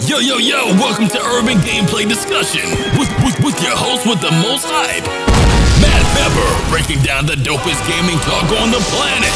Yo, welcome to Urban Gameplay Discussion with your host with the most hype, Matt Pepper, breaking down the dopest gaming talk on the planet.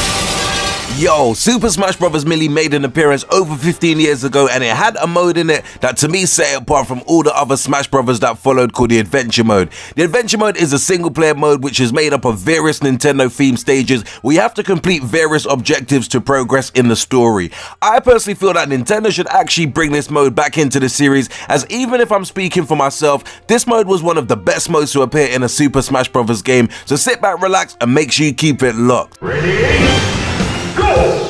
Yo, Super Smash Bros Melee made an appearance over 15 years ago, and it had a mode in it that to me set it apart from all the other Smash Bros that followed, called the Adventure Mode. The Adventure Mode is a single player mode which is made up of various Nintendo themed stages where you have to complete various objectives to progress in the story. I personally feel that Nintendo should actually bring this mode back into the series, as even if I'm speaking for myself, this mode was one of the best modes to appear in a Super Smash Bros game, so sit back, relax, and make sure you keep it locked. Ready? Go!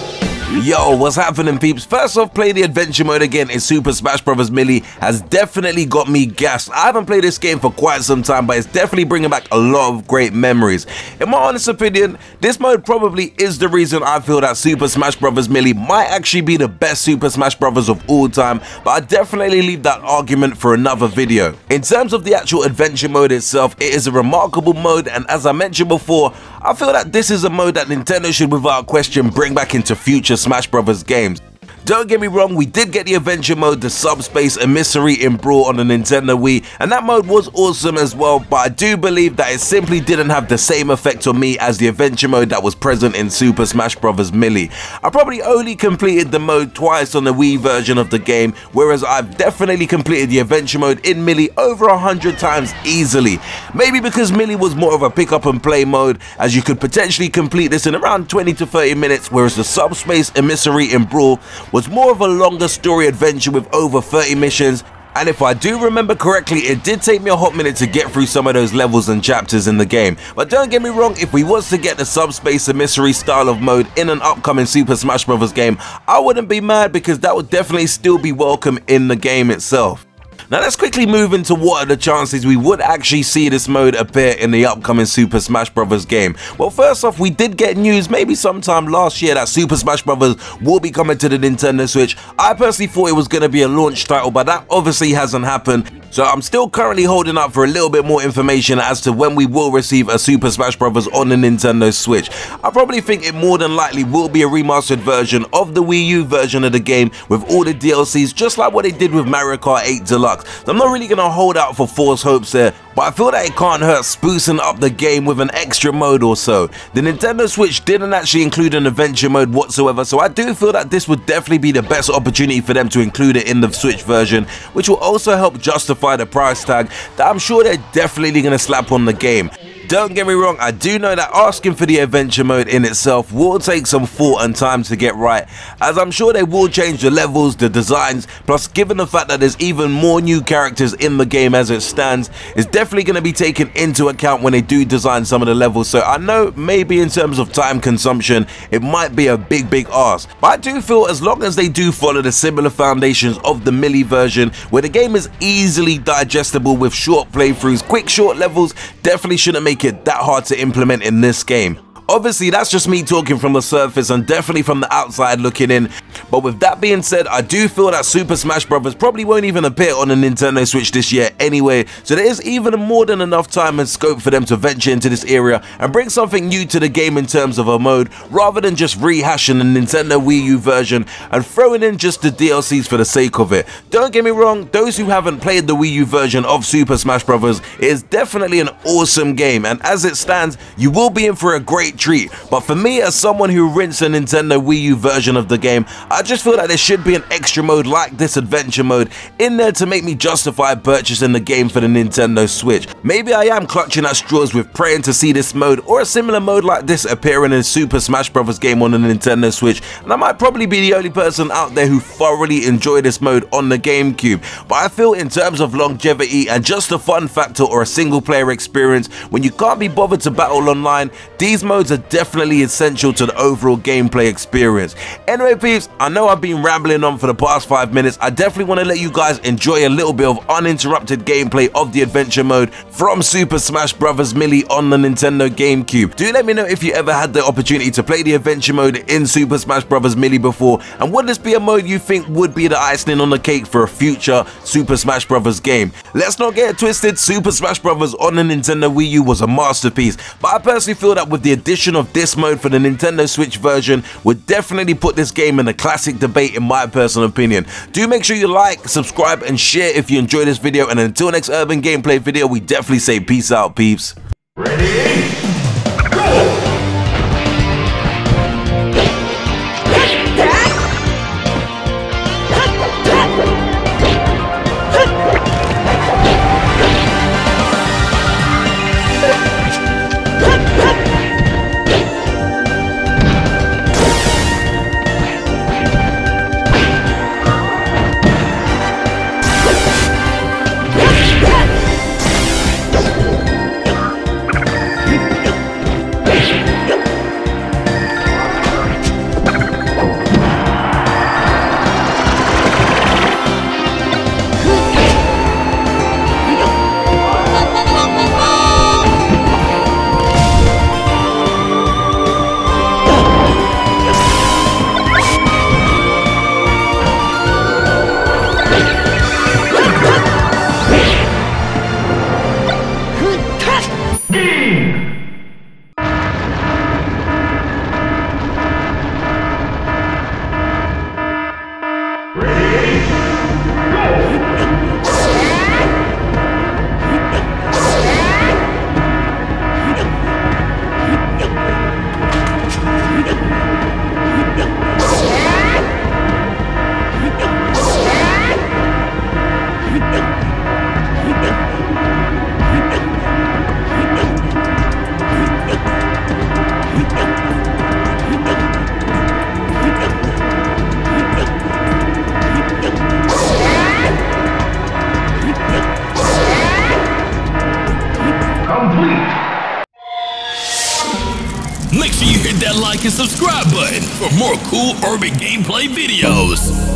Yo, what's happening, peeps? First off, playing the Adventure Mode again in Super Smash Bros Melee has definitely got me gassed. I haven't played this game for quite some time, but it's definitely bringing back a lot of great memories. In my honest opinion, this mode probably is the reason I feel that Super Smash Bros Melee might actually be the best Super Smash Bros of all time, but I definitely leave that argument for another video. In terms of the actual Adventure Mode itself, it is a remarkable mode, and as I mentioned before, I feel that this is a mode that Nintendo should without question bring back into future Smash Bros games. Don't get me wrong, we did get the Adventure Mode, the Subspace Emissary Brawl on the Nintendo Wii, and that mode was awesome as well, but I do believe that it simply didn't have the same effect on me as the Adventure Mode that was present in Super Smash Bros Melee. I probably only completed the mode twice on the Wii version of the game, whereas I've definitely completed the Adventure Mode in Melee over 100 times easily. Maybe because Melee was more of a pick up and play mode, as you could potentially complete this in around 20 to 30 minutes, whereas the Subspace Emissary Brawl was more of a longer story adventure with over 30 missions, and if I do remember correctly, it did take me a hot minute to get through some of those levels and chapters in the game. But don't get me wrong, if we was to get the Subspace Emissary style of mode in an upcoming Super Smash Bros game, I wouldn't be mad, because that would definitely still be welcome in the game itself. Now let's quickly move into what are the chances we would actually see this mode appear in the upcoming Super Smash Bros game. Well, first off, we did get news maybe sometime last year that Super Smash Bros will be coming to the Nintendo Switch. I personally thought it was going to be a launch title, but that obviously hasn't happened. So I'm still currently holding up for a little bit more information as to when we will receive a Super Smash Bros on the Nintendo Switch. I probably think it more than likely will be a remastered version of the Wii U version of the game with all the DLCs, just like what they did with Mario Kart 8 Deluxe. So I'm not really going to hold out for false hopes there, but I feel that it can't hurt sprucing up the game with an extra mode or so. The Nintendo Switch didn't actually include an Adventure Mode whatsoever, so I do feel that this would definitely be the best opportunity for them to include it in the Switch version, which will also help justify the price tag that I'm sure they're definitely going to slap on the game. Don't get me wrong, I do know that asking for the Adventure Mode in itself will take some thought and time to get right, as I'm sure they will change the levels, the designs, plus given the fact that there's even more new characters in the game as it stands, it's definitely going to be taken into account when they do design some of the levels. So I know maybe in terms of time consumption, it might be a big ask, but I do feel as long as they do follow the similar foundations of the Melee version, where the game is easily digestible with short playthroughs, quick short levels, definitely shouldn't make it that hard to implement in this game. Obviously, that's just me talking from the surface and definitely from the outside looking in, but with that being said, I do feel that Super Smash Bros probably won't even appear on the Nintendo Switch this year anyway, so there is even more than enough time and scope for them to venture into this area and bring something new to the game in terms of a mode, rather than just rehashing the Nintendo Wii U version and throwing in just the DLCs for the sake of it. Don't get me wrong, those who haven't played the Wii U version of Super Smash Bros, it is definitely an awesome game, and as it stands, you will be in for a great treat. But for me, as someone who rinsed the Nintendo Wii U version of the game, I just feel that there should be an extra mode like this Adventure Mode in there to make me justify purchasing the game for the Nintendo Switch. Maybe I am clutching at straws with praying to see this mode or a similar mode like this appearing in a Super Smash Bros game on the Nintendo Switch, and I might probably be the only person out there who thoroughly enjoy this mode on the GameCube. But I feel in terms of longevity and just a fun factor or a single player experience, when you can't be bothered to battle online, these modes are definitely essential to the overall gameplay experience. Anyway, peeps, I know I've been rambling on for the past 5 minutes. I definitely want to let you guys enjoy a little bit of uninterrupted gameplay of the Adventure Mode from Super Smash Bros Melee on the Nintendo GameCube. Do let me know if you ever had the opportunity to play the Adventure Mode in Super Smash Bros Melee before, and would this be a mode you think would be the icing on the cake for a future Super Smash Bros game? Let's not get it twisted, Super Smash Bros on the Nintendo Wii U was a masterpiece, but I personally feel that with the addition addition of this mode for the Nintendo Switch version would definitely put this game in a classic debate in my personal opinion. Do make sure you like, subscribe and share if you enjoyed this video, and until next urban gameplay video, we definitely say peace out, peeps. Ready? Go! Make sure you hit that like and subscribe button for more cool urban gameplay videos.